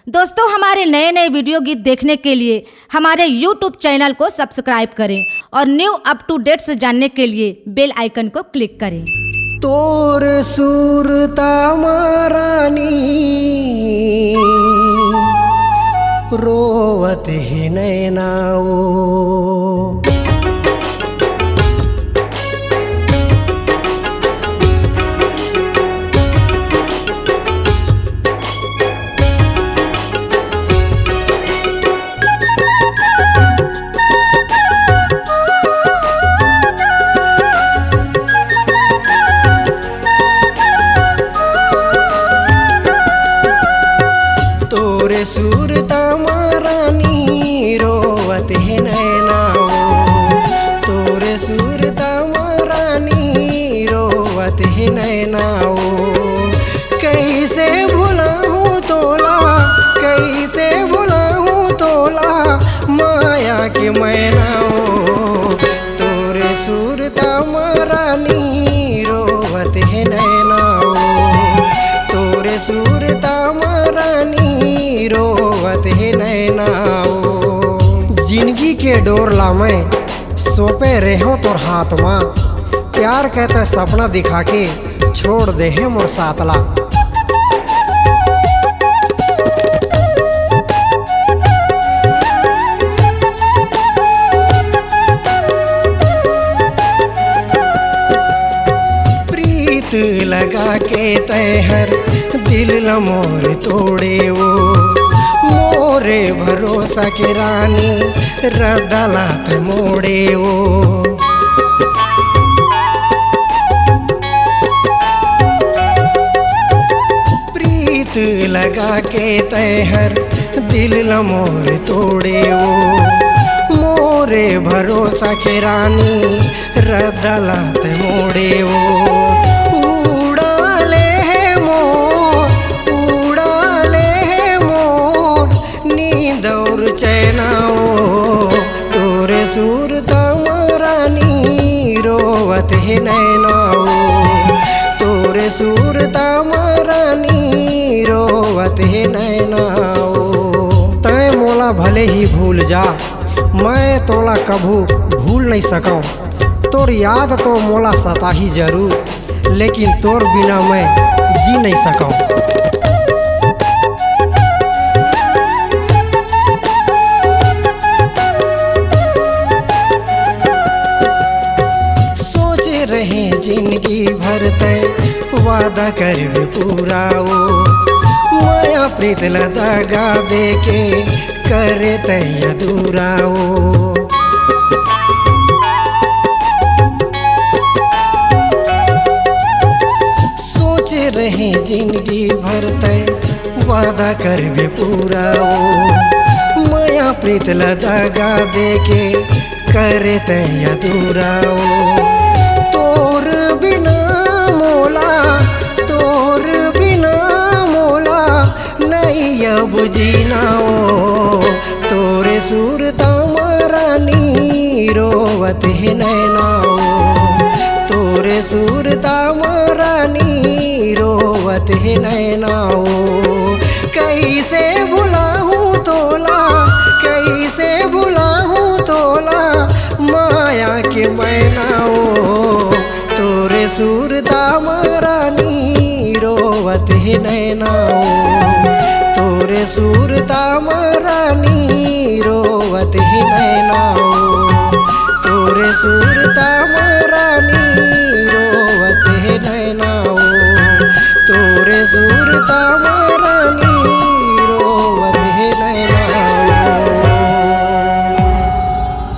दोस्तों, हमारे नए नए वीडियो गीत देखने के लिए हमारे YouTube चैनल को सब्सक्राइब करें और न्यू अप टू डेट्स जानने के लिए बेल आइकन को क्लिक करें। तोर सुरता मारानी रोवत ही नैनाओ, सुरता मारानी रोवत है नैनाओ, तोरे सुरता मारानी रोवत है नैनाओ। कैसे भुलाऊं तोला, कैसे भुलाऊं तोला माया के मैनाओ, तोरे सुरता मारानी रोवत है नैनाओ, तोरे सुरता मारानी रोवत है नैनाओ। जिंदगी के डोर ला मैं सौंपे रहो तोर हाथ माँ, प्यार कहते सपना दिखा के छोड़ दे है मोर सातला। प्रीत लगा के तैहर दिल ल मोर तोड़े वो, मोरे भरोसा के रानी रदला पे मोड़े वो। प्रीत लगा के तैहर दिल ल मोर तोड़े वो, मोरे भरोसा के रानी रदला पे मोड़े वो। तोरे सुरता मारानी रोवत है नैनाओ, तोरे सुरता मारानी रोवत है नैनाओ। तय मोला भले ही भूल जा, मैं तोला कभू भूल नहीं सकूं। तोर याद तो मोला सता ही जरूर, लेकिन तोर बिना मैं जी नहीं सकूं। जिंदगी भर तय वादा कर पूरा ओ, माया प्रीत ल दगा दे के करे तय अधूरा ओ। सोच रहे जिंदगी भर तय वादा कर पूरा ओ, माया प्रीत ल दगा दे के करे तय अधूरा ओ। तोर बिना मोला नहीं अब जीना ओ, तोरे सुरता मारानी रोवत है नैनाओ, तोरे सुरता मारानी रोवत है नैनाओ। कैसे भुलाऊं तोला, कैसे भुलाऊं तोला माया के मैनाओ, तोरे सुरता मारानी रोवत है नैनाओ, तोरे सुरता मारानी रोवत है नैनाओ, तोरे सुरता मारानी रोवत है नैनाओ, तोरे सुरता मारानी रोवत है नैनाओ।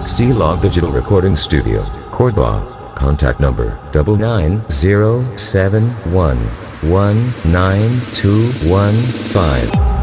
C-Log Digital Recording Studio, Cordoba. Contact number 99071192115.